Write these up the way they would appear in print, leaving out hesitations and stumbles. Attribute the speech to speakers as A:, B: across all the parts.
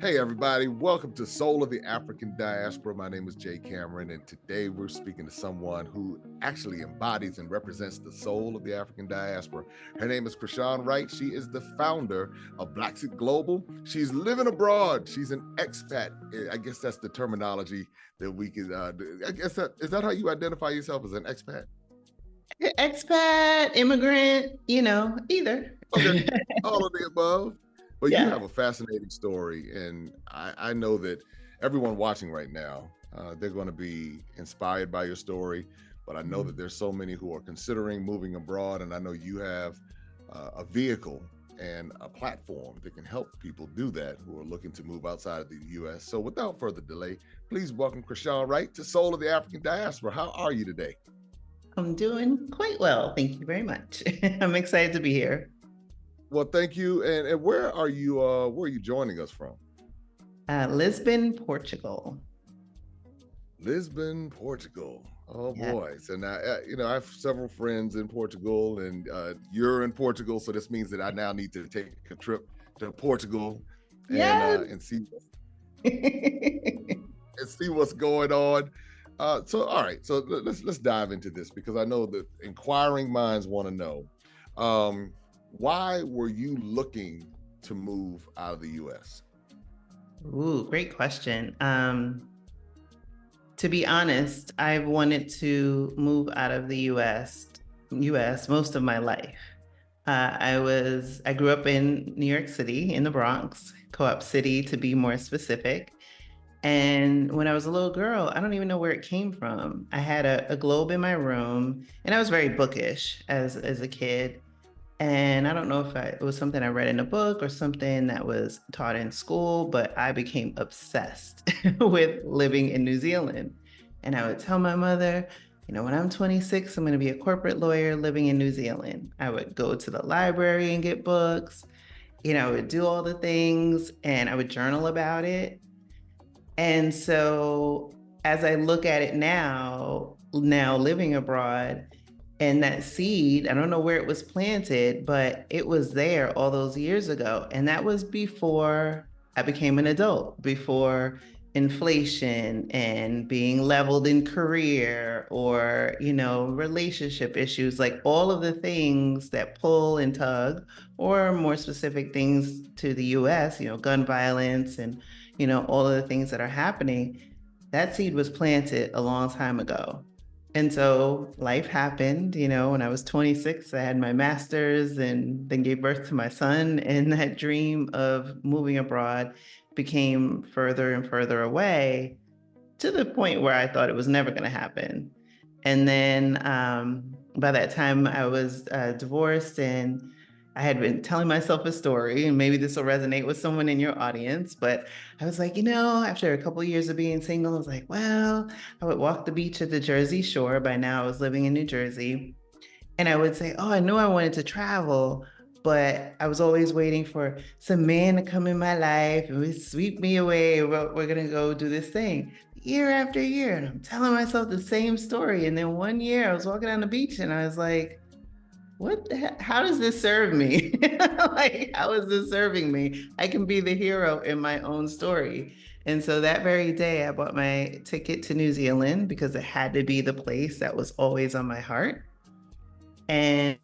A: Hey everybody, welcome to Soul of the African Diaspora. My name is Jay Cameron, and today we're speaking to someone who actually embodies and represents the soul of the African diaspora. Her name is Chrishan Wright. She is the founder of Blaxit Global. She's living abroad. She's an expat. I guess that's the terminology that we can. I guess is that how you identify yourself, as an expat?
B: Expat, immigrant, either.
A: Okay, all of the above. But you
B: Yeah.
A: have a fascinating story, and I know that everyone watching right now, they're going to be inspired by your story. But I know that there's so many who are considering moving abroad, and I know you have a vehicle and a platform that can help people do that who are looking to move outside of the U.S. So without further delay, please welcome Chrishan Wright to Soul of the African Diaspora. How are you today?
B: I'm doing quite well. Thank you very much. I'm excited to be here.
A: Well, thank you. And where are you joining us from?
B: Lisbon, Portugal.
A: Lisbon, Portugal. Oh
B: Yeah.
A: boy! So now, I have several friends in Portugal, and you're in Portugal, so this means that I now need to take a trip to Portugal and
B: Yes.
A: see what's going on. So, all right, so let's dive into this, because I know that inquiring minds want to know, why were you looking to move out of the U.S.?
B: Ooh, great question. To be honest, I've wanted to move out of the US most of my life. I grew up in New York City, in the Bronx, Co-op City to be more specific. And when I was a little girl, I don't even know where it came from. I had a globe in my room, and I was very bookish as a kid. And I don't know if it was something I read in a book or something that was taught in school, but I became obsessed with living in New Zealand. And I would tell my mother, when I'm 26, I'm going to be a corporate lawyer living in New Zealand. I would go to the library and get books. I would do all the things and I would journal about it. And so as I look at it now living abroad, and that seed, I don't know where it was planted, but it was there all those years ago. And that was before I became an adult, before inflation and being leveled in career or, relationship issues, like all of the things that pull and tug, or more specific things to the US, gun violence and, all of the things that are happening. That seed was planted a long time ago. And so life happened, when I was 26, I had my master's and then gave birth to my son. And that dream of moving abroad became further and further away, to the point where I thought it was never going to happen. And then by that time, I was divorced, and I had been telling myself a story, and maybe this will resonate with someone in your audience. But I was like, after a couple of years of being single, I was like, well, I would walk the beach at the Jersey Shore. By now, I was living in New Jersey. And I would say, oh, I knew I wanted to travel, but I was always waiting for some man to come in my life and sweep me away. We're going to go do this thing year after year. And I'm telling myself the same story. And then one year I was walking on the beach and I was like, what the heck? How does this serve me? Like, how is this serving me? I can be the hero in my own story. And so that very day, I bought my ticket to New Zealand because it had to be the place that was always on my heart. And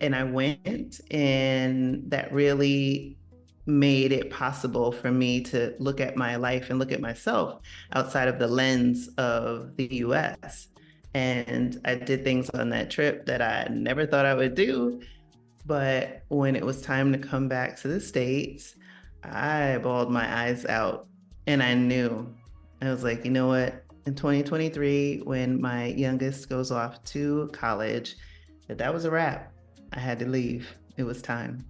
B: I went, and that really made it possible for me to look at my life and look at myself outside of the lens of the US. And I did things on that trip that I never thought I would do. But when it was time to come back to the States, I bawled my eyes out, and I knew. I was like, you know what? In 2023, when my youngest goes off to college, that was a wrap. I had to leave. It was time.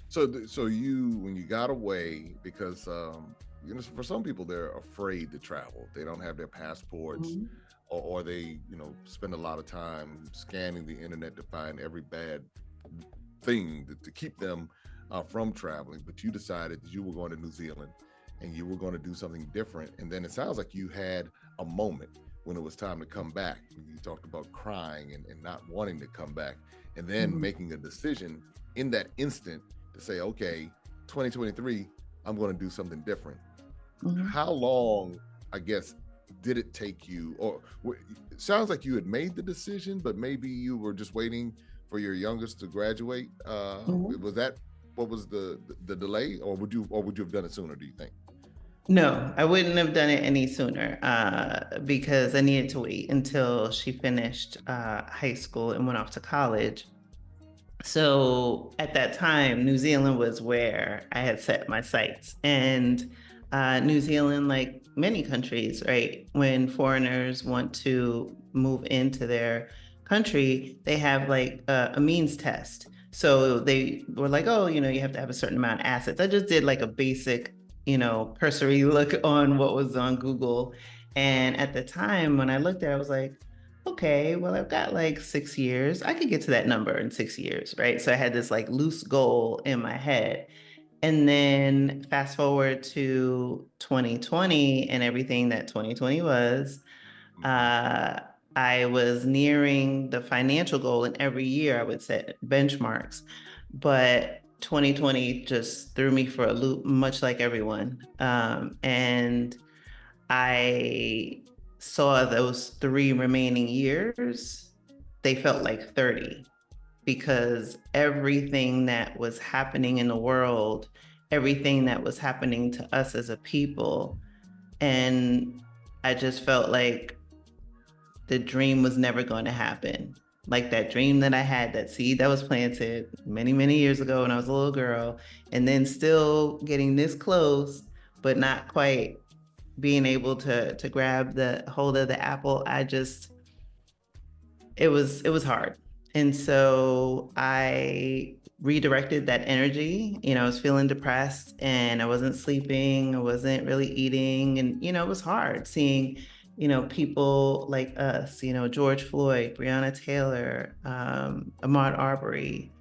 A: So you, when you got away, because for some people they're afraid to travel. They don't have their passports,
B: Mhm.
A: or they spend a lot of time scanning the internet to find every bad thing to keep them from traveling. But you decided that you were going to New Zealand, and you were going to do something different. And then it sounds like you had a moment when it was time to come back. You talked about crying and not wanting to come back, and then
B: Mhm.
A: making a decision in that instant to say, okay, 2023, I'm going to do something different.
B: Mhm.
A: How long, I guess, did it take you, or it sounds like you had made the decision, but maybe you were just waiting for your youngest to graduate?
B: Mhm.
A: Was that what was the delay, or would you have done it sooner, do you think?
B: No, I wouldn't have done it any sooner because I needed to wait until she finished high school and went off to college. So at that time, New Zealand was where I had set my sights. And New Zealand, like many countries, right, when foreigners want to move into their country, they have like a means test. So they were like, oh, you have to have a certain amount of assets. I just did like a basic, cursory look on what was on Google. And at the time when I looked at it, I was like, okay, well, I've got like 6 years. I could get to that number in 6 years, right? So I had this like loose goal in my head. And then fast forward to 2020 and everything that 2020 was,
A: Mm-hmm.
B: uh, I was nearing the financial goal, and every year I would set benchmarks. But 2020 just threw me for a loop, much like everyone. And I saw those 3 remaining years, they felt like 30 because everything that was happening in the world, everything that was happening to us as a people, and I just felt like the dream was never going to happen. Like that dream that I had, that seed that was planted many, many years ago when I was a little girl, and then still getting this close, but not quite being able to grab the hold of the apple. It was hard. And so I redirected that energy. I was feeling depressed and I wasn't sleeping, I wasn't really eating. And, it was hard seeing, people like us, George Floyd, Breonna Taylor, Ahmaud Arbery,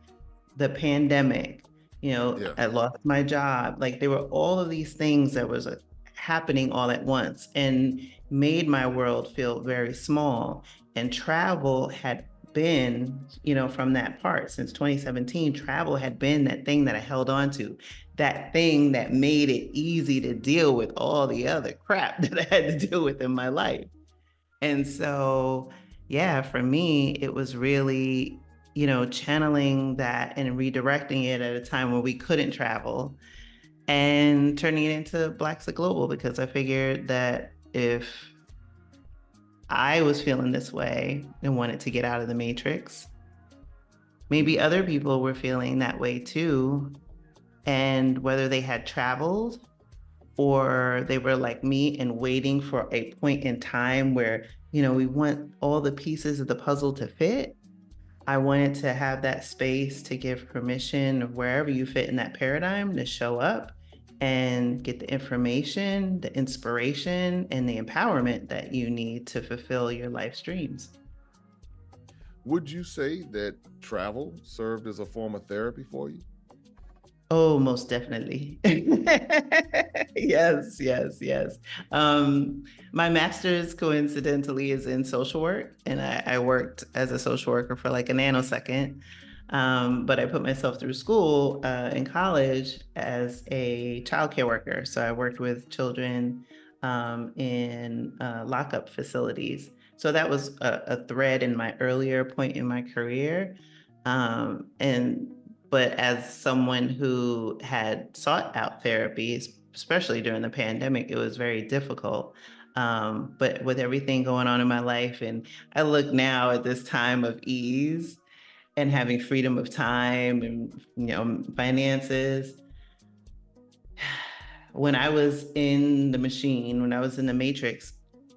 B: the pandemic,
A: Yeah.
B: I lost my job. Like there were all of these things that was happening all at once and made my world feel very small. And travel had been, from that part since 2017, travel had been that thing that I held on to, that thing that made it easy to deal with all the other crap that I had to deal with in my life. And so, yeah, for me, it was really, channeling that and redirecting it at a time where we couldn't travel and turning it into Blaxit Global because I figured that if I was feeling this way and wanted to get out of the matrix, maybe other people were feeling that way too. And whether they had traveled or they were like me and waiting for a point in time where, we want all the pieces of the puzzle to fit. I wanted to have that space to give permission of wherever you fit in that paradigm to show up and get the information, the inspiration, and the empowerment that you need to fulfill your life's dreams.
A: Would you say that travel served as a form of therapy for you?
B: Oh, most definitely. Yes, yes, yes. My master's coincidentally is in social work, and I worked as a social worker for like a nanosecond. But I put myself through school in college as a childcare worker. So I worked with children in lockup facilities. So that was a thread in my earlier point in my career. And but as someone who had sought out therapy, especially during the pandemic, it was very difficult. But with everything going on in my life, and I look now at this time of ease and having freedom of time and finances. When I was in the machine, when I was in the matrix,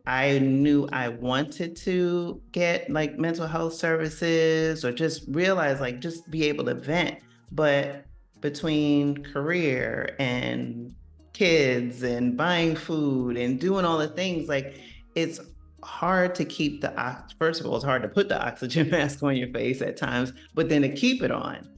B: I knew I wanted to get like mental health services or just realize like just be able to vent. But between career and kids and buying food and doing all the things, like it's hard to keep first of all, it's hard to put the oxygen mask on your face at times, but then to keep it on.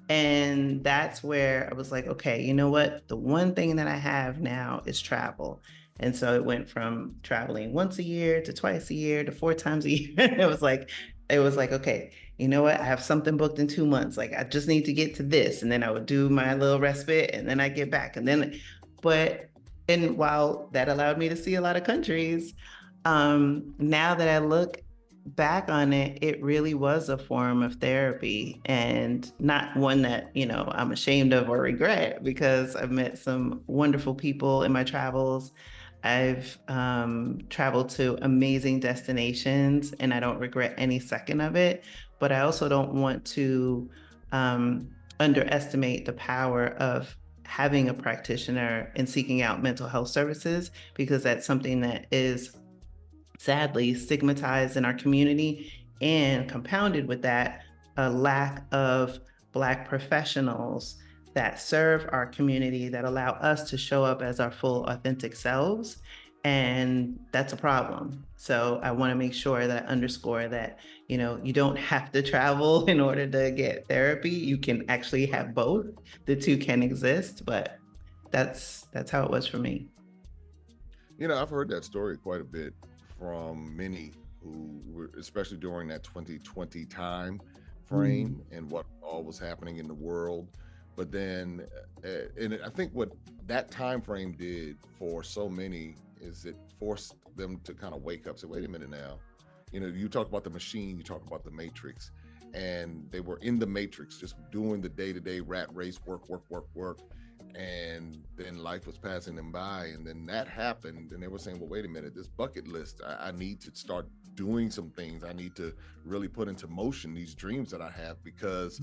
B: And that's where I was like, okay, you know what? The one thing that I have now is travel. And so it went from traveling once a year to twice a year to 4 times a year. it was like, okay, you know what? I have something booked in 2 months. Like I just need to get to this. And then I would do my little respite and then I get back. And then But, and while that allowed me to see a lot of countries, now that I look back on it, it really was a form of therapy, and not one that, you know, I'm ashamed of or regret, because I've met some wonderful people in my travels. I've traveled to amazing destinations, and I don't regret any second of it. But I also don't want to underestimate the power of having a practitioner and seeking out mental health services, because that's something that is sadly stigmatized in our community, and compounded with that, a lack of Black professionals that serve our community, that allow us to show up as our full authentic selves. And that's a problem. So I want to make sure that I underscore that, you know, you don't have to travel in order to get therapy. You can actually have both. The two can exist, but that's how it was for me.
A: You know, I've heard that story quite a bit from many who were, especially during that 2020 time frame and what all was happening in the world. But then, and I think what that time frame did for so many is it forced them to kind of wake up, say, wait a minute now. You know, you talk about the machine, you talk about the matrix, and they were in the matrix, just doing the day-to-day rat race, work. And then life was passing them by, and then that happened, and they were saying, well, wait a minute, this bucket list, I need to start doing some things. I need to really put into motion these dreams that I have, because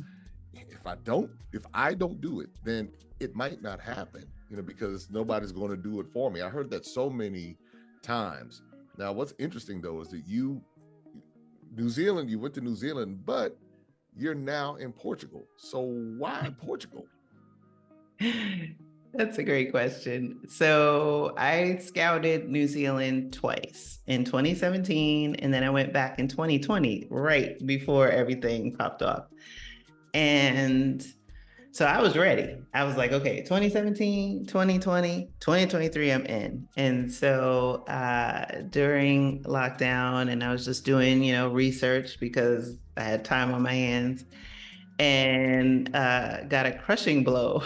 A: if I don't do it, then it might not happen, you know, because nobody's going to do it for me. I heard that so many times. Now, what's interesting though is that you went to New Zealand, but you're now in Portugal. So why Portugal?
B: That's a great question. So I scouted New Zealand twice, in 2017, and then I went back in 2020, right before everything popped off. And so I was ready. I was like, okay, 2017, 2020, 2023, I'm in. And so during lockdown, and I was just doing, you know, research because I had time on my hands, and got a crushing blow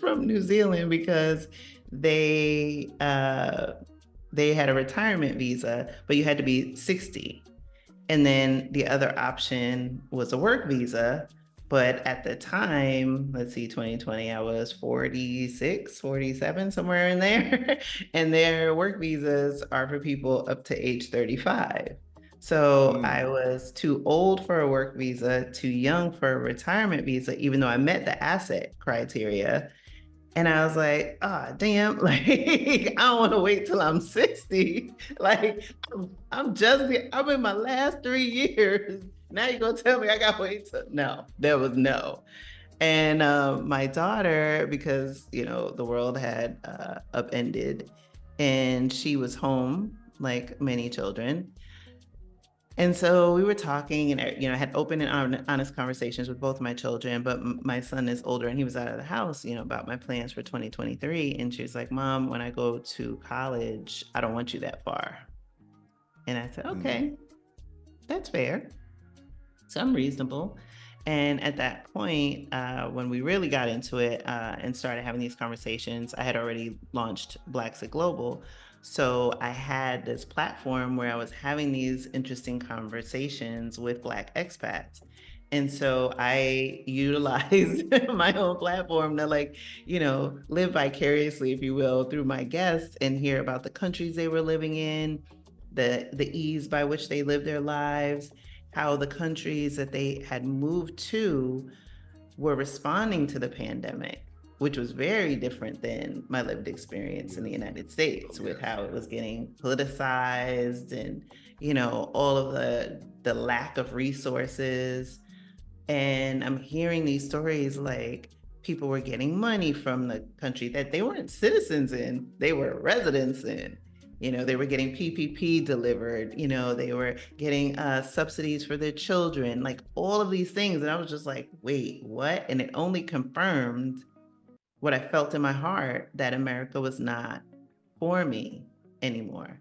B: from New Zealand, because they they had a retirement visa, but you had to be 60. And then the other option was a work visa. But at the time, let's see, 2020, I was 46, 47, somewhere in there. And their work visas are for people up to age 35. So I was too old for a work visa, too young for a retirement visa, even though I met the asset criteria. And I was like, oh, damn, like, I don't want to wait till I'm 60. Like, I'm in my last 3 years. Now you're going to tell me I got to wait till, no, there was no. And my daughter, because, you know, the world had upended, and she was home like many children. And so we were talking, and, you know, I had open and honest conversations with both of my children, but my son is older and he was out of the house, you know, about my plans for 2023. And she was like, Mom, when I go to college, I don't want you that far. And I said, okay, that's fair. Some reasonable. And at that point, when we really got into it and started having these conversations, I had already launched Blaxit Global. So I had this platform where I was having these interesting conversations with Black expats. And so I utilized my own platform to, like, you know, live vicariously, if you will, through my guests, and hear about the countries they were living in, the ease by which they live their lives, how the countries that they had moved to were responding to the pandemic, which was very different than my lived experience in the United States, with how it was getting politicized, and, you know, all of the lack of resources. And I'm hearing these stories, like, people were getting money from the country that they weren't citizens in, they were residents in. You know, they were getting PPP delivered, you know, they were getting subsidies for their children, like all of these things. And I was just like, wait, what? And it only confirmed what I felt in my heart, that America was not for me anymore.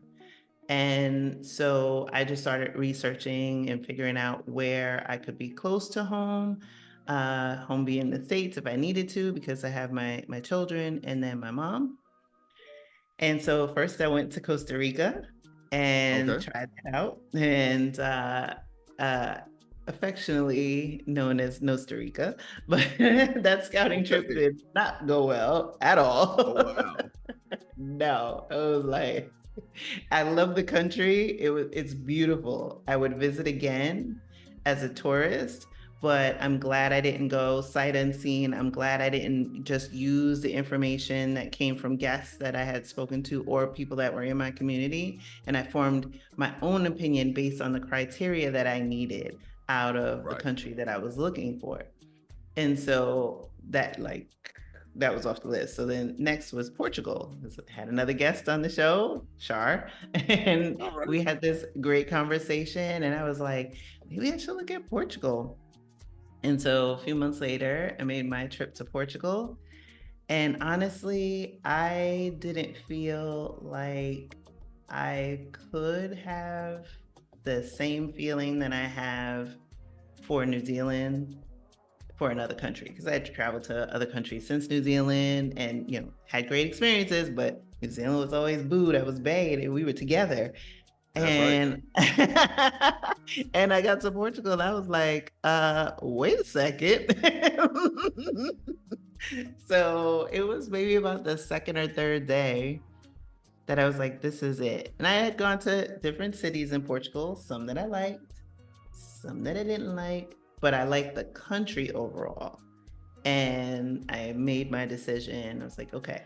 B: And so I just started researching and figuring out where I could be close to home, home being the States if I needed to, because I have my children and then my mom. And so first I went to Costa Rica and
A: Okay.
B: tried that out, and uh, affectionately known as Nosta Rica, but that scouting trip
A: Okay.
B: did not go well at
A: Oh
B: all.
A: wow.
B: No, it was like, I love the country. It's beautiful. I would visit again as a tourist, but I'm glad I didn't go sight unseen. I'm glad I didn't just use the information that came from guests that I had spoken to or people that were in my community. And I formed my own opinion based on the criteria that I needed out of the
A: Right.
B: country that I was looking for. And so that was off the list. So then next was Portugal. Had another guest on the show, Shar, and
A: All right.
B: we had this great conversation. And I was like, maybe I should look at Portugal. And so a few months later, I made my trip to Portugal. And honestly, I didn't feel like I could have the same feeling that I have for New Zealand for another country, because I had traveled to other countries since New Zealand and, had great experiences, but New Zealand was always booed. I was bad and we were together.
A: That's right.
B: And and I got to Portugal and I was like, wait a second. So it was maybe about the second or third day that I was like, this is it. And I had gone to different cities in Portugal, some that I liked, some that I didn't like, but I liked the country overall. And I made my decision. I was like, okay,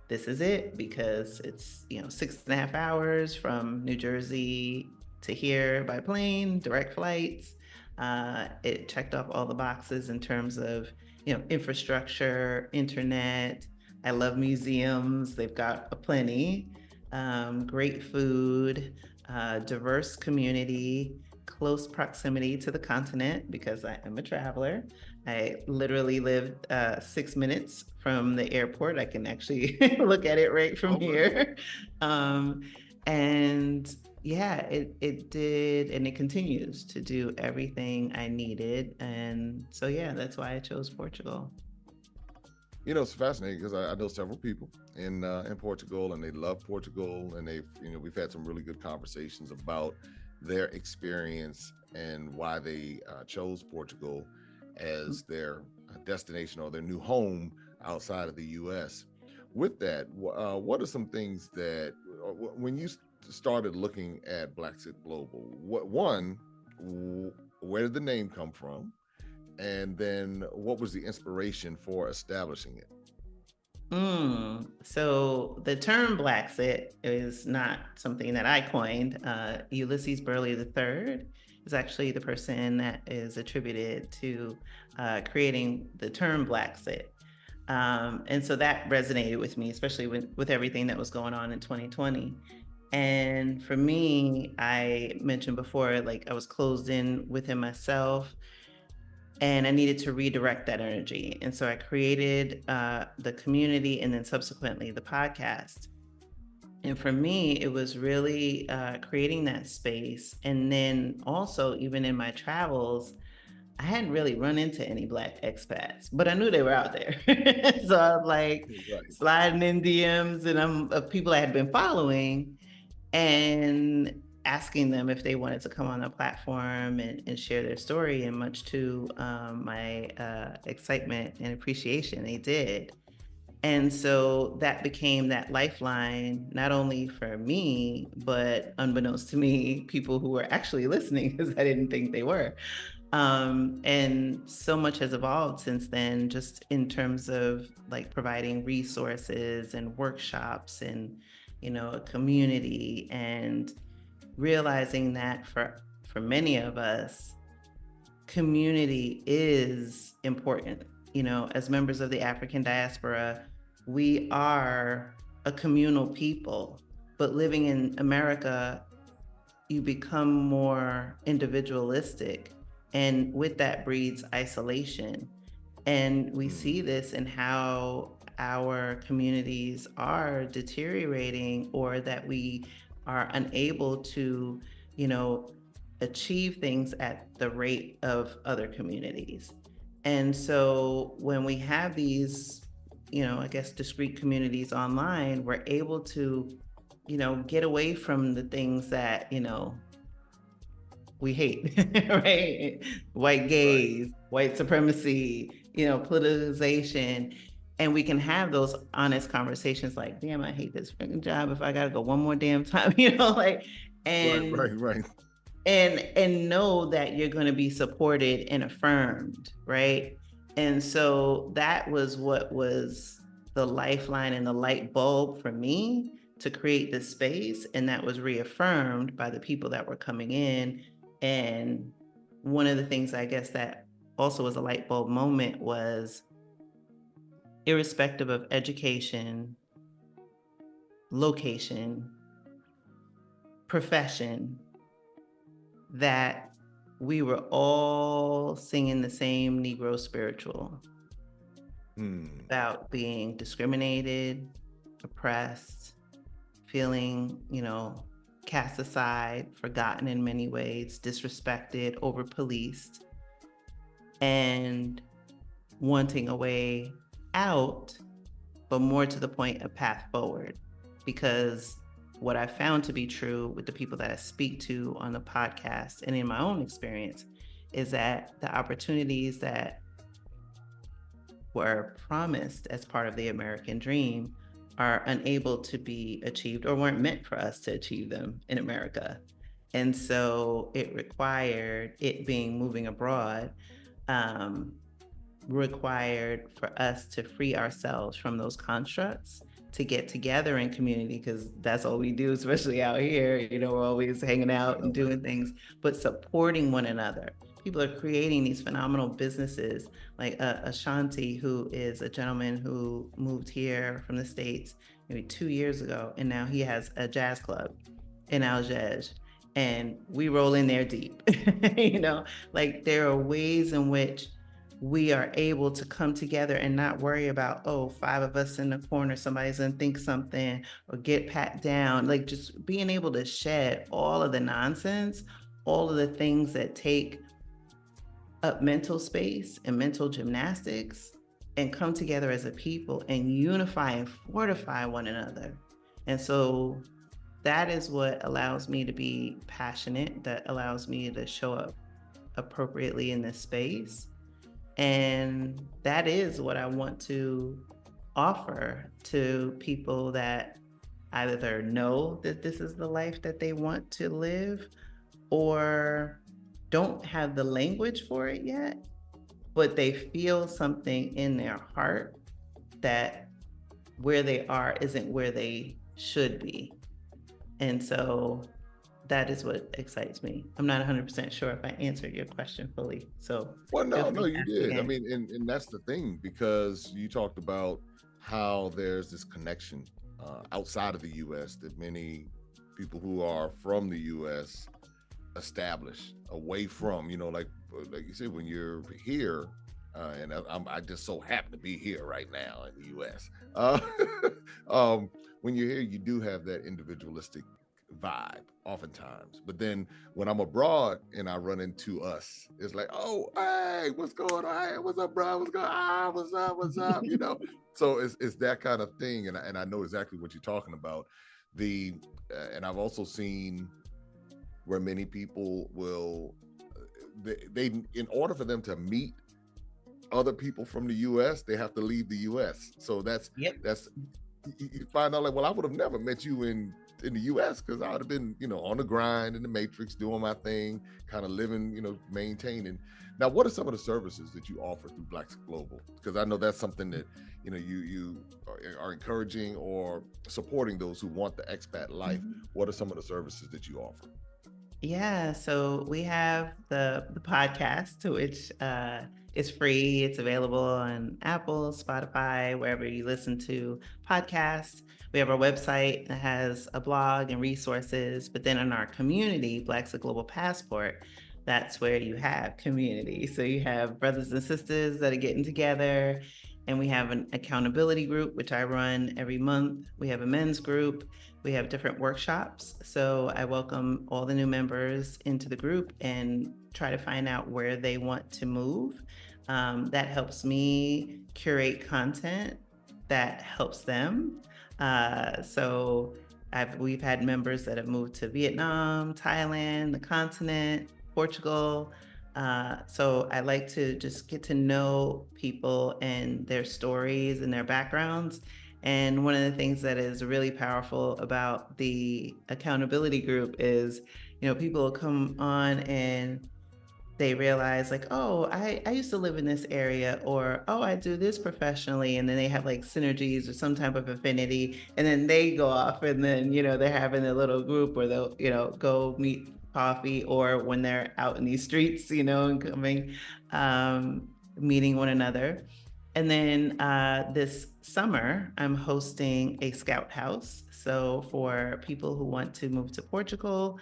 B: this is it, because it's 6.5 hours from New Jersey to here by plane, direct flights. It checked off all the boxes in terms of infrastructure, internet. I love museums. They've got plenty. Great food, diverse community, close proximity to the continent because I am a traveler. I literally live 6 minutes from the airport. I can actually look at it right from
A: Okay.
B: here. Um, and yeah, it did, and it continues to do everything I needed. And so, yeah, that's why I chose Portugal.
A: It's fascinating because I know several people in Portugal, and they love Portugal, and we've had some really good conversations about their experience and why they chose Portugal as their destination or their new home outside of the U.S. With that, what are some things that when you started looking at Blaxit Global, where did the name come from? And then what was the inspiration for establishing it?
B: So the term Blaxit is not something that I coined. Ulysses Burley III is actually the person that is attributed to creating the term Blaxit. And so that resonated with me, especially with everything that was going on in 2020. And for me, I mentioned before, like I was closed in within myself and I needed to redirect that energy. And so I created the community and then subsequently the podcast. And for me, it was really creating that space. And then also, even in my travels, I hadn't really run into any Black expats, but I knew they were out there. So I was like
A: Right.
B: sliding in DMs and of people I had been following and asking them if they wanted to come on the platform and share their story. And much to my excitement and appreciation, they did. And so that became that lifeline, not only for me, but unbeknownst to me, people who were actually listening, because I didn't think they were. And so much has evolved since then, just in terms of like providing resources and workshops and, a community, and realizing that for many of us, community is important. As members of the African diaspora, we are a communal people, but living in America, you become more individualistic. And with that breeds isolation. And we see this in how our communities are deteriorating, or that we are unable to, achieve things at the rate of other communities. And so when we have these I guess, discrete communities online, we're able to, get away from the things that, we hate, right? White
A: Right.
B: gaze, white supremacy, politicization. And we can have those honest conversations like, damn, I hate this freaking job. If I gotta go one more damn time, like,
A: Right.
B: and
A: Right. Right.
B: and know that you're going to be supported and affirmed, right? And so that was what was the lifeline and the light bulb for me to create this space, and that was reaffirmed by the people that were coming in. And one of the things, I guess, that also was a light bulb moment was, irrespective of education, location, profession, that we were all singing the same Negro spiritual about being discriminated, oppressed, feeling, cast aside, forgotten in many ways, disrespected, over policed, and wanting a way out, but more to the point, a path forward. Because what I found to be true with the people that I speak to on the podcast and in my own experience is that the opportunities that were promised as part of the American dream are unable to be achieved or weren't meant for us to achieve them in America. And so it required, it being moving abroad, required for us to free ourselves from those constructs, to get together in community, because that's all we do, especially out here. We're always hanging out and doing things, but supporting one another. People are creating these phenomenal businesses, like Ashanti, who is a gentleman who moved here from the States maybe 2 years ago, and now he has a jazz club in Algiers, and we roll in there deep. Like, there are ways in which we are able to come together and not worry about, oh, 5 of us in the corner, somebody's gonna think something or get pat down. Like, just being able to shed all of the nonsense, all of the things that take up mental space and mental gymnastics, and come together as a people and unify and fortify one another. And so that is what allows me to be passionate, that allows me to show up appropriately in this space. And that is what I want to offer to people that either know that this is the life that they want to live, or don't have the language for it yet, but they feel something in their heart that where they are isn't where they should be. And so that is what excites me. I'm not 100% sure if I answered your question fully. So,
A: Well, no,
B: no,
A: you did. I mean, and that's the thing, because you talked about how there's this connection outside of the U.S. that many people who are from the U.S. establish away from, like you said, when you're here, and I just so happen to be here right now in the U.S. When you're here, you do have that individualistic vibe oftentimes, but then when I'm abroad and I run into us, it's like, oh, hey, what's going on? Hey, what's up, bro? What's going on? What's up? So it's that kind of thing, and I know exactly what you're talking about. And I've also seen where many people will, they in order for them to meet other people from the US, they have to leave the US. So that's you find out, like, well, I would have never met you in the US, because I would have been, on the grind in the matrix, doing my thing, kind of living, maintaining. Now, what are some of the services that you offer through Blaxit Global? Because I know that's something that, you are encouraging or supporting those who want the expat life. What are some of the services that you offer?
B: Yeah, so we have the podcast, to which it's free. It's available on Apple, Spotify, wherever you listen to podcasts. We have our website that has a blog and resources, but then in our community, Blaxit Global Passport, that's where you have community. So you have brothers and sisters that are getting together, and we have an accountability group, which I run every month. We have a men's group. We have different workshops. So I welcome all the new members into the group and try to find out where they want to move. That helps me curate content that helps them. So we've had members that have moved to Vietnam, Thailand, the continent, Portugal. So I like to just get to know people and their stories and their backgrounds. And one of the things that is really powerful about the accountability group is, people will come on and they realize like, oh, I used to live in this area, or, oh, I do this professionally. And then they have like synergies or some type of affinity. And then they go off and then, they're having a little group where they'll, go meet coffee, or when they're out in these streets, and coming, meeting one another. And then this summer, I'm hosting a scout house. So for people who want to move to Portugal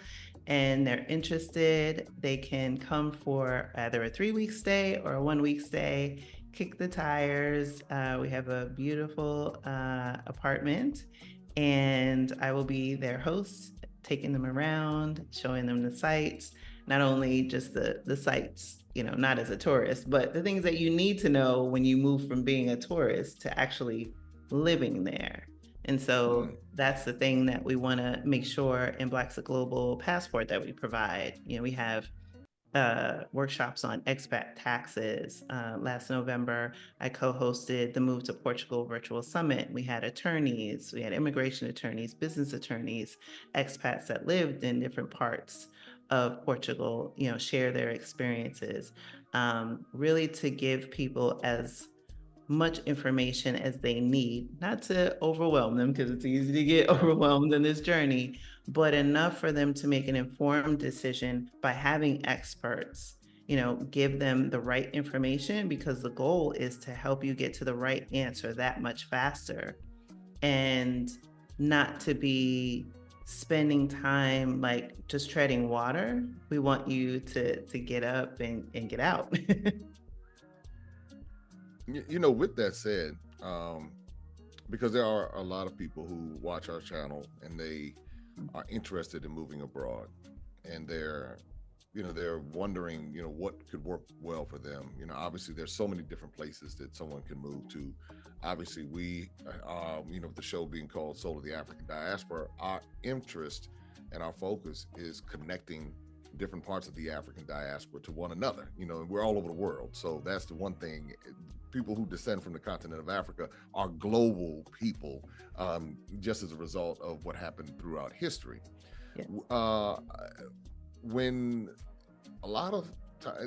B: and they're interested, they can come for either a 3-week stay or a 1-week stay, kick the tires. We have a beautiful apartment, and I will be their host, taking them around, showing them the sights, not only just the sights, not as a tourist, but the things that you need to know when you move from being a tourist to actually living there. And so that's the thing that we want to make sure in Blaxit Global Passport that we provide. We have workshops on expat taxes. Last November, I co-hosted the Move to Portugal Virtual Summit. We had attorneys, we had immigration attorneys, business attorneys, expats that lived in different parts of Portugal, share their experiences, really to give people as much information as they need, not to overwhelm them, because it's easy to get overwhelmed in this journey, but enough for them to make an informed decision by having experts, give them the right information, because the goal is to help you get to the right answer that much faster, and not to be spending time like just treading water. We want you to get up and get out.
A: With that said, because there are a lot of people who watch our channel and they are interested in moving abroad, and they're wondering, what could work well for them. Obviously there's so many different places that someone can move to. Obviously we, the show being called Soul of the African Diaspora, our interest and our focus is connecting different parts of the African diaspora to one another, and we're all over the world. So that's the one thing. People who descend from the continent of Africa are global people, just as a result of what happened throughout history.
B: Yes.
A: When a lot of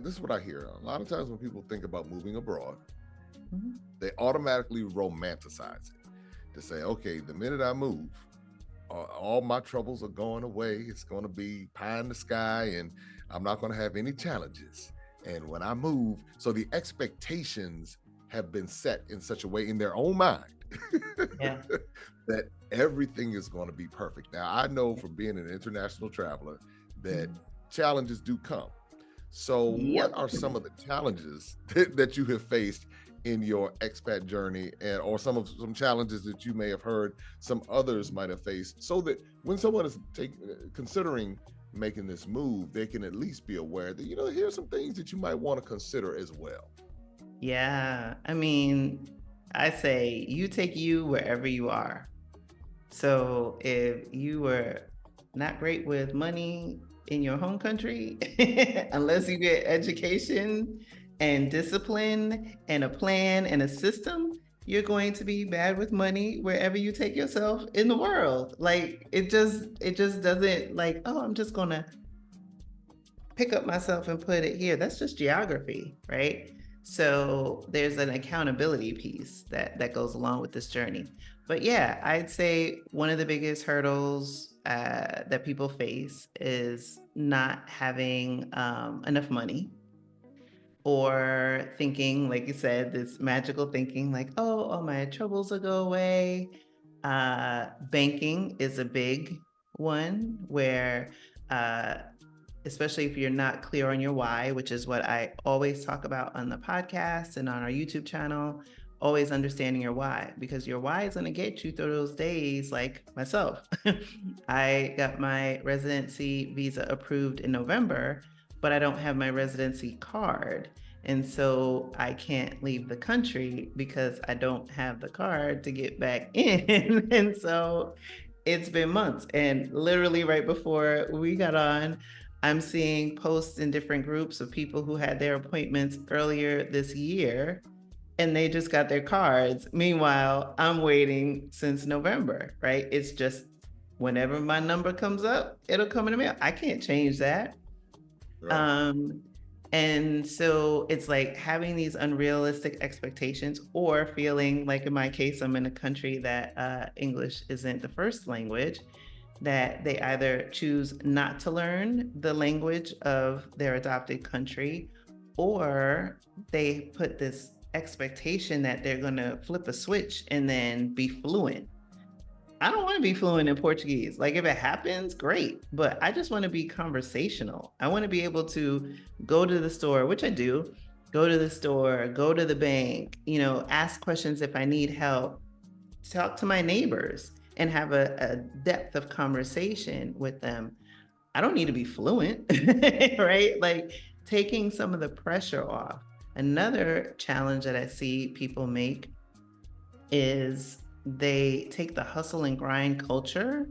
A: this is what I hear, a lot of times when people think about moving abroad, they automatically romanticize it to say, okay, the minute I move, all my troubles are going away. It's going to be pie in the sky, and I'm not going to have any challenges. And when I move, so the expectations have been set in such a way in their own mind that everything is going to be perfect. Now, I know from being an international traveler that challenges do come. So what are some of the challenges that you have faced in your expat journey, or some challenges that you may have heard some others might have faced, so that when someone is considering making this move, they can at least be aware that, here's some things that you might want to consider as well?
B: Yeah, I mean, I say you take you wherever you are. So if you were not great with money in your home country, unless you get education and discipline and a plan and a system, you're going to be bad with money wherever you take yourself in the world. Like it just doesn't, like, oh, I'm just gonna pick up myself and put it here. That's just geography, right? So there's an accountability piece that goes along with this journey. But yeah, I'd say one of the biggest hurdles that people face is not having enough money, or thinking, like you said, this magical thinking like, oh, all my troubles will go away. Banking is a big one where, especially if you're not clear on your why, which is what I always talk about on the podcast and on our YouTube channel, always understanding your why, because your why is going to get you through those days. Like myself, I got my residency visa approved in November, but I don't have my residency card. And so I can't leave the country because I don't have the card to get back in. And so it's been months. And literally right before we got on, I'm seeing posts in different groups of people who had their appointments earlier this year and they just got their cards. Meanwhile, I'm waiting since November, right? It's just whenever my number comes up, it'll come in the mail. I can't change that.
A: Right.
B: And so it's like having these unrealistic expectations, or feeling like, in my case, I'm in a country that English isn't the first language, that they either choose not to learn the language of their adopted country, or they put this expectation that they're going to flip a switch and then be fluent. I don't want to be fluent in Portuguese. Like, if it happens, great. But I just want to be conversational. I want to be able to go to the store, which I do, go to the store, go to the bank, ask questions if I need help, talk to my neighbors and have a depth of conversation with them. I don't need to be fluent, right? Like, taking some of the pressure off. Another challenge that I see people make is they take the hustle and grind culture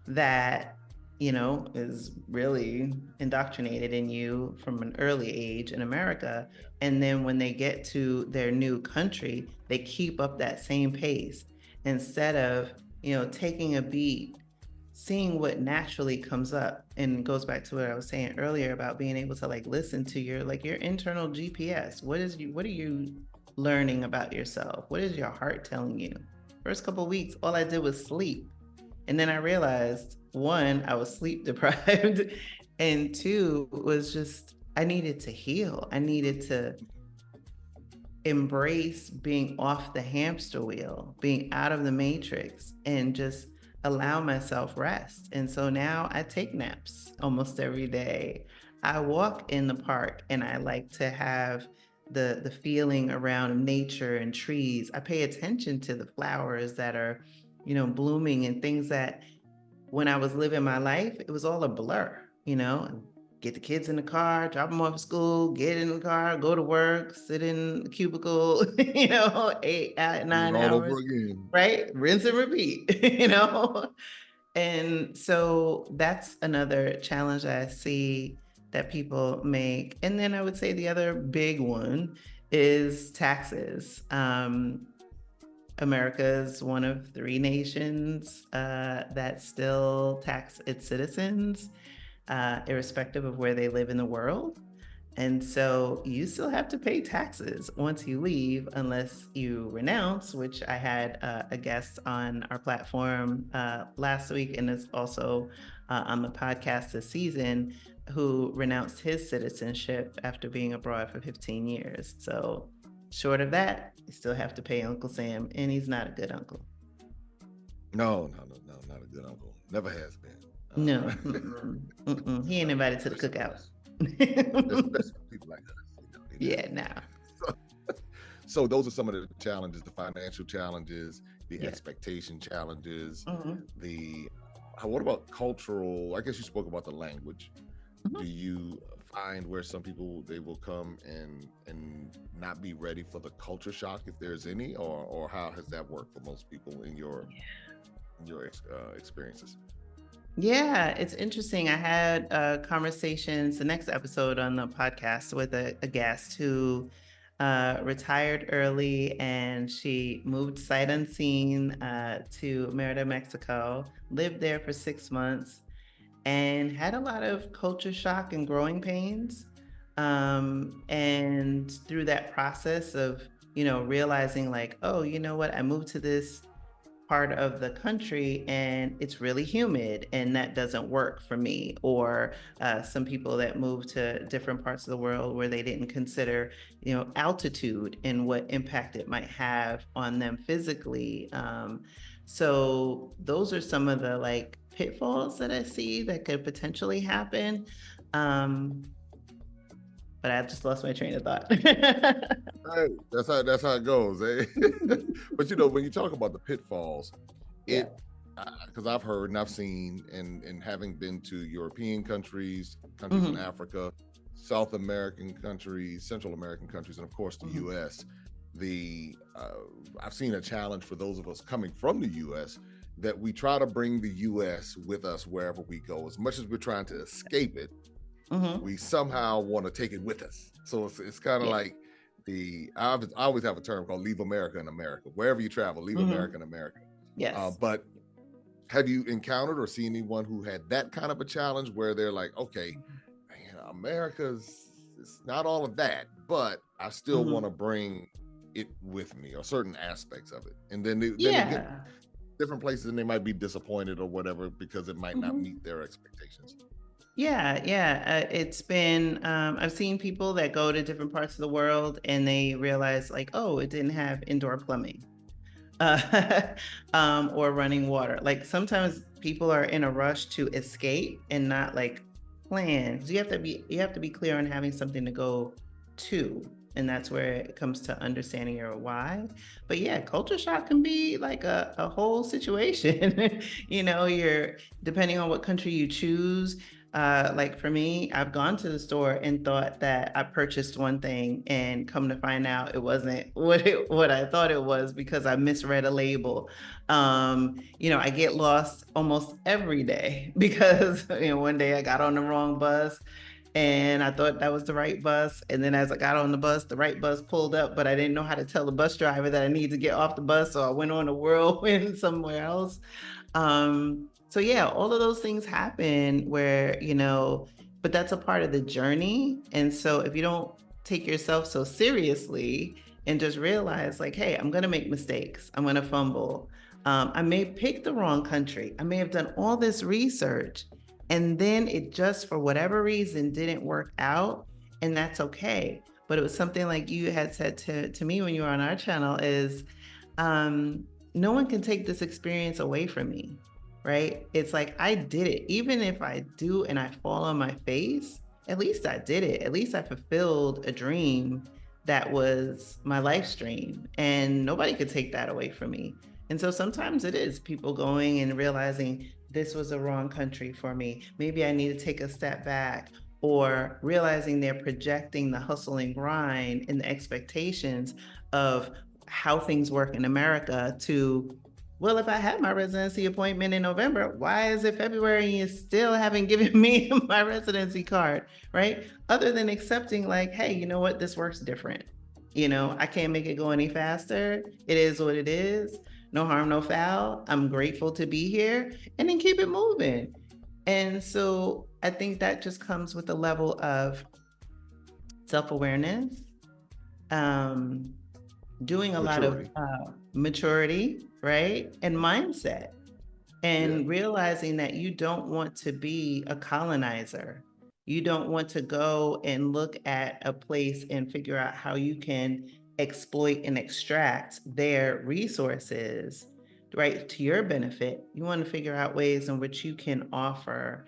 B: that is really indoctrinated in you from an early age in America, and then when they get to their new country, they keep up that same pace instead of taking a beat, seeing what naturally comes up. And it goes back to what I was saying earlier about being able to listen to your internal GPS. What are you learning about yourself? What is your heart telling you? First couple of weeks, all I did was sleep. And then I realized, one, I was sleep deprived. And two, was just, I needed to heal. I needed to embrace being off the hamster wheel, being out of the matrix, and just allow myself rest. And so now I take naps almost every day. I walk in the park and I like to have the feeling around nature and trees. I pay attention to the flowers that are, blooming, and things that when I was living my life, it was all a blur, get the kids in the car, drop them off at school, get in the car, go to work, sit in the cubicle, 8, 9
A: All
B: hours,
A: over again.
B: right? Rinse and repeat, And so that's another challenge that I see that people make. And then I would say the other big one is taxes. America is one of 3 nations that still tax its citizens, irrespective of where they live in the world. And so you still have to pay taxes once you leave, unless you renounce, which I had a guest on our platform last week, and is also on the podcast this season, who renounced his citizenship after being abroad for 15 years. So short of that, you still have to pay Uncle Sam, and he's not a good uncle.
A: No, not a good uncle. Never has been.
B: No, he ain't invited to the cookout.
A: Especially people like us.
B: Yeah, now.
A: So those are some of the challenges: the financial challenges, the expectation challenges, what about cultural? I guess you spoke about the language. Do you find where some people, they will come and not be ready for the culture shock, if there's any, or how has that worked for most people in your experiences?
B: Yeah, it's interesting. I had conversations, the next episode on the podcast, with a guest who retired early, and she moved sight unseen to Merida, Mexico, lived there for 6 months, and had a lot of culture shock and growing pains. And through that process of, realizing oh, you know what, I moved to this part of the country and it's really humid and that doesn't work for me. Or some people that move to different parts of the world where they didn't consider, altitude and what impact it might have on them physically. So those are some of the pitfalls that I see that could potentially happen. But I just lost my train of thought.
A: Right. That's how it goes, eh? But when you talk about the pitfalls, because I've heard and I've seen, and having been to European countries in Africa, South American countries, Central American countries, and of course the U.S., I've seen a challenge for those of us coming from the U.S. that we try to bring the U.S. with us wherever we go. As much as we're trying to escape it, we somehow want to take it with us. So it's kind of like I always have a term called "Leave America in America." Wherever you travel, leave America in America.
B: Yes.
A: But have you encountered or seen anyone who had that kind of a challenge where they're like, okay, America's, it's not all of that, but I still want to bring it with me, or certain aspects of it, and then they get different places and they might be disappointed or whatever because it might not meet their expectations.
B: It's been, I've seen people that go to different parts of the world and they realize like, oh, it didn't have indoor plumbing or running water. Like sometimes people are in a rush to escape and not like plan. So you have to be clear on having something to go to. And that's where it comes to understanding your why. But yeah, culture shock can be like a whole situation. You're depending on what country you choose. Like for me, I've gone to the store and thought that I purchased one thing, and come to find out it wasn't what I thought it was because I misread a label. I get lost almost every day because one day I got on the wrong bus and I thought that was the right bus. And then as I got on the bus, the right bus pulled up, but I didn't know how to tell the bus driver that I need to get off the bus. So I went on a whirlwind somewhere else. So yeah, all of those things happen where, but that's a part of the journey. And so if you don't take yourself so seriously and just realize like, hey, I'm going to make mistakes. I'm going to fumble. I may pick the wrong country. I may have done all this research and then it just, for whatever reason, didn't work out. And that's okay. But it was something like you had said to me when you were on our channel is, no one can take this experience away from me, right? It's like, I did it. Even if I do and I fall on my face, at least I did it. At least I fulfilled a dream that was my life stream, and nobody could take that away from me. And so sometimes it is people going and realizing this was the wrong country for me. Maybe I need to take a step back, or realizing they're projecting the hustle and grind and the expectations of how things work in America to, well, if I had my residency appointment in November, why is it February and you still haven't given me my residency card, right? Other than accepting like, hey, you know what, this works different. I can't make it go any faster. It is what it is. No harm, no foul. I'm grateful to be here, and then keep it moving. And so I think that just comes with a level of self-awareness, doing a lot of maturity, right? And mindset, and realizing that you don't want to be a colonizer. You don't want to go and look at a place and figure out how you can exploit and extract their resources, right, to your benefit. You want to figure out ways in which you can offer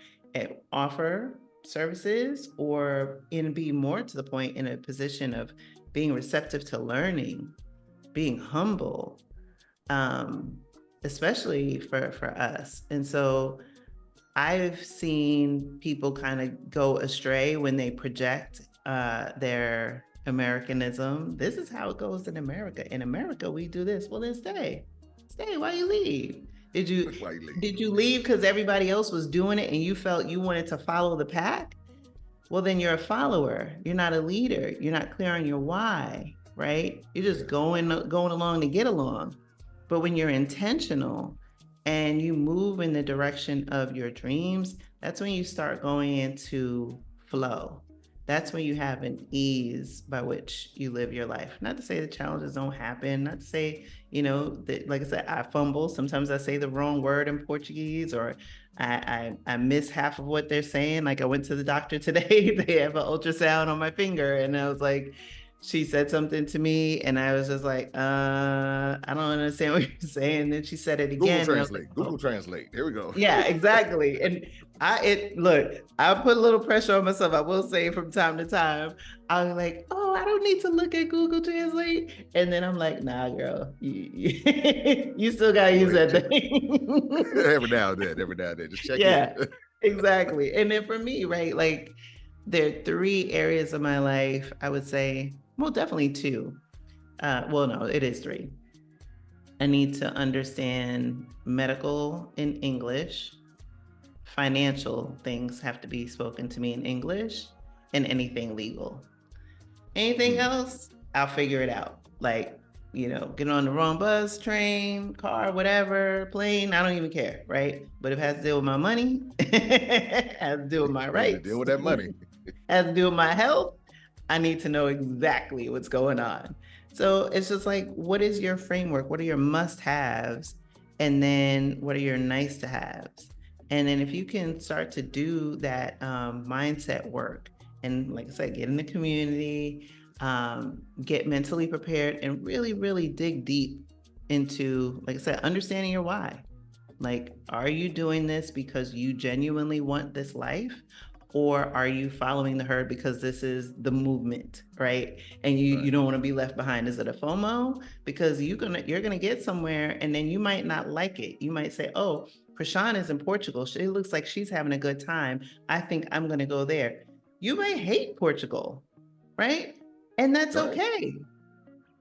B: services, or be more to the point in a position of being receptive to learning, being humble, especially for us. And so I've seen people kind of go astray when they project their Americanism. This is how it goes in America. In America, we do this. Well, then stay. Why you leave? Did you leave because everybody else was doing it and you felt you wanted to follow the pack? Well, then you're a follower. You're not a leader. You're not clear on your why, right? You're just going along to get along. But when you're intentional and you move in the direction of your dreams, that's when you start going into flow. That's when you have an ease by which you live your life. Not to say the challenges don't happen, not to say, that, like I said, I fumble. Sometimes I say the wrong word in Portuguese, or I miss half of what they're saying. Like I went to the doctor today, they have an ultrasound on my finger, and I was like, she said something to me and I was just like, I don't understand what you're saying. Then she said it again.
A: Google Translate. Here we go.
B: Yeah, exactly. And I put a little pressure on myself. I will say from time to time, I was like, oh, I don't need to look at Google Translate. And then I'm like, nah, girl, you still got to use that thing.
A: every now and then, just check
B: in. Exactly. And then for me, right, like There are 3 areas of my life, I would say, well, definitely 2. Well, no, it is 3. I need to understand medical in English. Financial things have to be spoken to me in English, and anything legal. Anything else, I'll figure it out. Like, get on the wrong bus, train, car, whatever, plane, I don't even care, right? But if it has to deal with my money, has to deal with my rights,
A: deal with that money,
B: has to do with my health, I need to know exactly what's going on. So it's just like, what is your framework? What are your must-haves? And then what are your nice-to-haves? And then if you can start to do that mindset work, and like I said, get in the community, get mentally prepared, and really, really dig deep into, like I said, understanding your why. Like, are you doing this because you genuinely want this life? Or are you following the herd because this is the movement, right? And you don't want to be left behind. Is it a FOMO? Because you're gonna get somewhere and then you might not like it. You might say, oh, Chrishan is in Portugal. She looks like she's having a good time. I think I'm gonna go there. You may hate Portugal, right? And that's okay.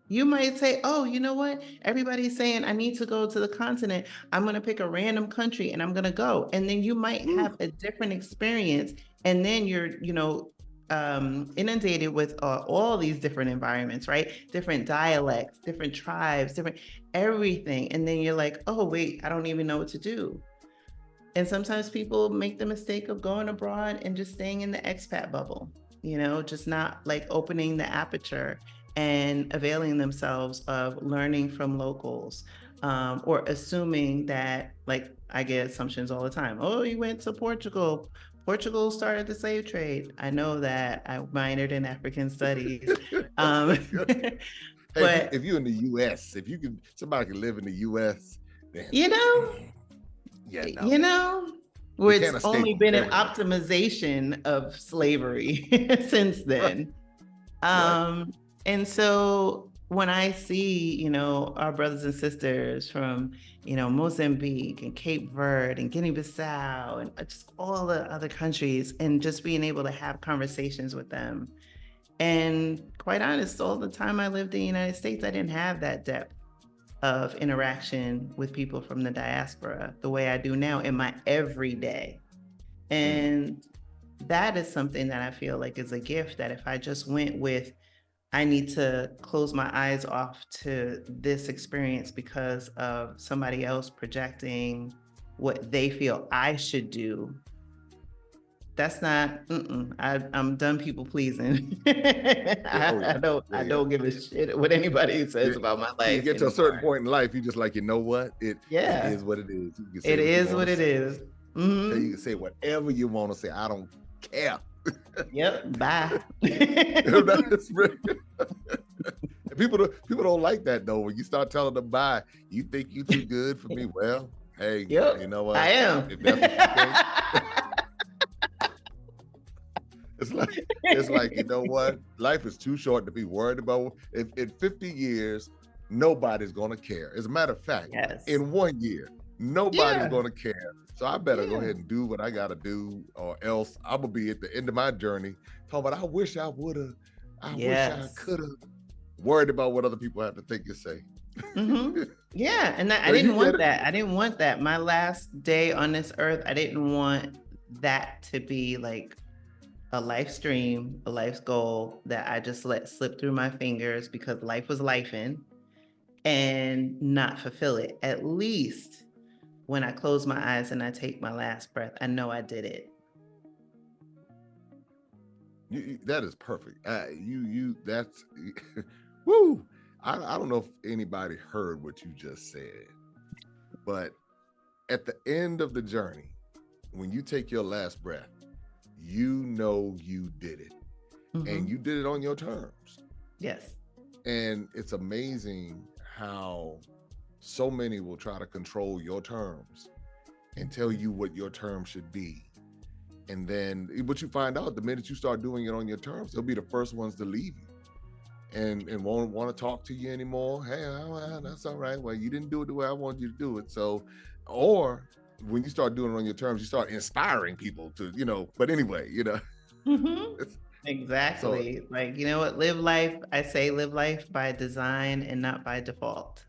B: You might say, oh, you know what? Everybody's saying I need to go to the continent. I'm going to pick a random country and I'm going to go. And then you might have a different experience. And then you're, inundated with all these different environments, right? Different dialects, different tribes, different everything. And then you're like, oh, wait, I don't even know what to do. And sometimes people make the mistake of going abroad and just staying in the expat bubble, just not like opening the aperture and availing themselves of learning from locals, or assuming that, like, I get assumptions all the time. Oh, you went to Portugal. Portugal started the slave trade. I know that. I minored in African studies.
A: Hey, but if you're in the U.S., somebody can live in the U.S, then
B: where it's only been an optimization of slavery since then. And so when I see, our brothers and sisters from, Mozambique and Cape Verde and Guinea-Bissau and just all the other countries, and just being able to have conversations with them. And quite honest, all the time I lived in the United States, I didn't have that depth of interaction with people from the diaspora the way I do now in my everyday. And that is something that I feel like is a gift, that if I just went with, I need to close my eyes off to this experience because of somebody else projecting what they feel I should do. That's not, I'm done people pleasing. I don't give a shit what anybody says about my life.
A: You get to a certain point in life, you just like, you know what? It is what it is.
B: It is what it is.
A: So you can say whatever you want to say. I don't care.
B: Yep. Bye.
A: People don't like that though. When you start telling them bye, you think you too good for me. Well, hey, you know what?
B: I am.
A: If that's what you think, it's like, you know what? Life is too short to be worried about. If in 50 years, nobody's gonna care. As a matter of fact, in 1 year, nobody's gonna care. So I better go ahead and do what I gotta do, or else I'm gonna be at the end of my journey talking about, I wish I would've, wish I could've, worried about what other people have to think and say.
B: Yeah, and I didn't want that. I didn't want that. My last day on this earth, I didn't want that to be like a life stream, a life's goal that I just let slip through my fingers because life was lifing, and not fulfill it. At least when I close my eyes and I take my last breath, I know I did it.
A: That is perfect. That's woo. I don't know if anybody heard what you just said, but at the end of the journey, when you take your last breath, you know you did it, and you did it on your terms.
B: Yes.
A: And it's amazing how so many will try to control your terms and tell you what your terms should be. And then what you find out, the minute you start doing it on your terms, they'll be the first ones to leave you and won't want to talk to you anymore. Hey, well, that's all right. Well, you didn't do it the way I wanted you to do it. So, or when you start doing it on your terms, you start inspiring people to, but anyway,
B: Mhm.
A: So,
B: Exactly. Like, you know what? Live life. I say live life by design and not by default.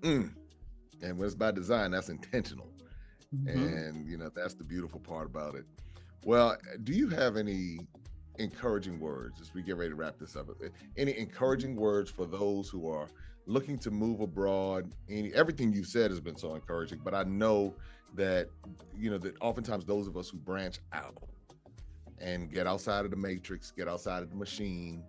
A: mm, and when it's by design, that's intentional.
B: Mhm.
A: And, that's the beautiful part about it. Well, do you have any encouraging words as we get ready to wrap this up? Any encouraging words for those who are looking to move abroad? Everything you said has been so encouraging, but I know that, that oftentimes those of us who branch out and get outside of the matrix, get outside of the machine,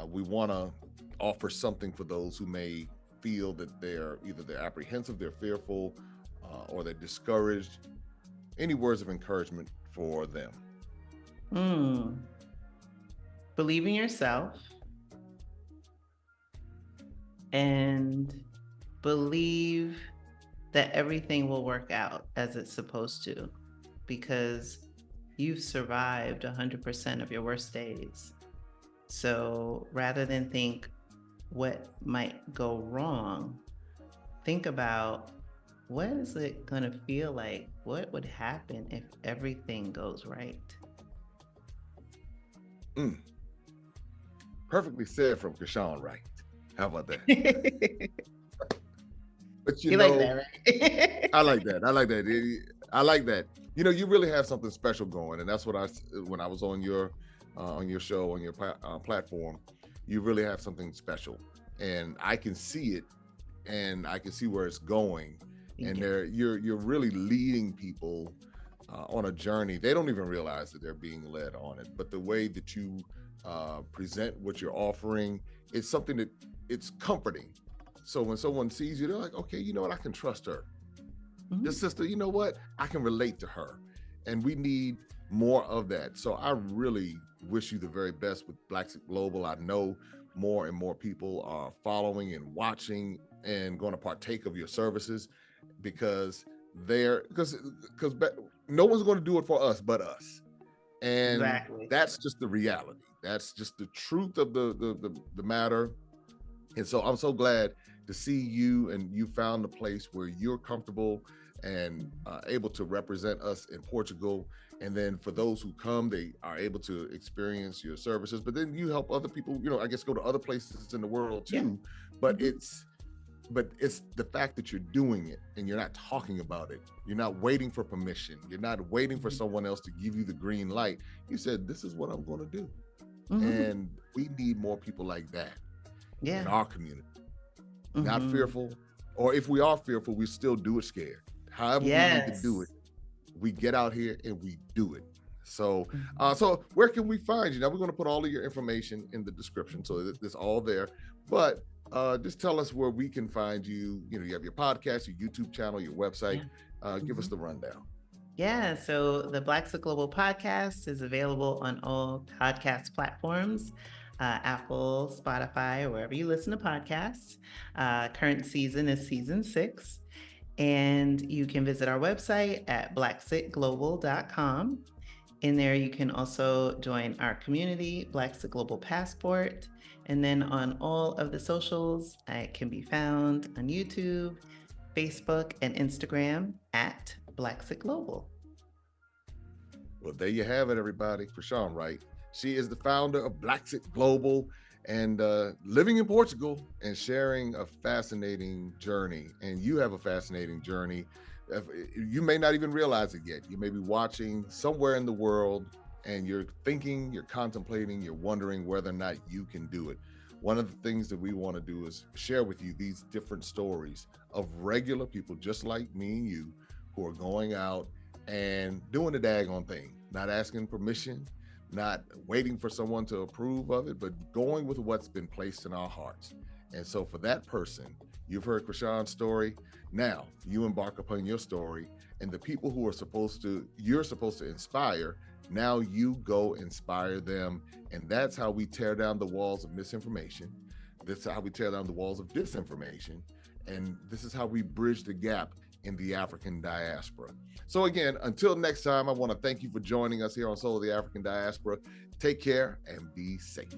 A: we want to offer something for those who may feel that they're apprehensive, they're fearful, or they're discouraged. Any words of encouragement for them?
B: Mm. Believe in yourself and believe that everything will work out as it's supposed to, because you've survived 100% of your worst days. So rather than think what might go wrong, think about what is it going to feel like? What would happen if everything goes right?
A: Mm, perfectly said from Chrishan Wright. How about that? But
B: You like that, right?
A: I like that. I like that. I like that. You really have something special going, and that's what when I was on your show, on your platform, you really have something special, and I can see it, and I can see where it's going, and you're really leading people on a journey. They don't even realize that they're being led on it, but the way that you present what you're offering, it's something that it's comforting. So when someone sees you, they're like, okay, you know what? I can trust her.
B: Mhm.
A: This sister, you know what? I can relate to her. And we need more of that. So I really wish you the very best with Blaxit Global. I know more and more people are following and watching and going to partake of your services because because no one's going to do it for us but us. And
B: Exactly.
A: that's just the reality. That's just the truth of the matter. And so I'm so glad to see you, and you found a place where you're comfortable and able to represent us in Portugal. And then for those who come, they are able to experience your services. But then you help other people, I guess go to other places in the world too.
B: Yeah.
A: But
B: Mhm.
A: it's the fact that you're doing it and you're not talking about it. You're not waiting for permission. You're not waiting for someone else to give you the green light. You said, this is what I'm going to do.
B: Mhm.
A: And we need more people like that in
B: Yeah.
A: our community. Not
B: Mhm.
A: fearful, or if we are fearful, we still do it scared. However we need to do it,
B: Yes.
A: we get out here and we do it. So,
B: Mhm.
A: so where can we find you? Now we're going to put all of your information in the description, so it's all there. But just tell us where we can find you. You have your podcast, your YouTube channel, your website.
B: Yeah.
A: Give us
B: Mhm.
A: the rundown.
B: Yeah, so the Blaxit Global podcast is available on all podcast platforms, Apple, Spotify, or wherever you listen to podcasts. Current season is season 6. And you can visit our website at blaxitglobal.com. In there, you can also join our community, Blaxit Global Passport. And then on all of the socials, I can be found on YouTube, Facebook, and Instagram at Blaxit Global.
A: Well, there you have it, everybody. Chrishan Wright. She is the founder of Blaxit Global and living in Portugal and sharing a fascinating journey. And you have a fascinating journey. You may not even realize it yet. You may be watching somewhere in the world and you're thinking, you're contemplating, you're wondering whether or not you can do it. One of the things that we want to do is share with you these different stories of regular people just like me and you who are going out and doing the daggone thing, not asking permission, not waiting for someone to approve of it, but going with what's been placed in our hearts. And so for that person, you've heard Chrishan's story. Now you embark upon your story, and the people who you're supposed to inspire, now you go inspire them. And that's how we tear down the walls of misinformation. That's how we tear down the walls of disinformation. And this is how we bridge the gap in the African diaspora. So again, until next time, I want to thank you for joining us here on Soul of the African Diaspora. Take care and be safe.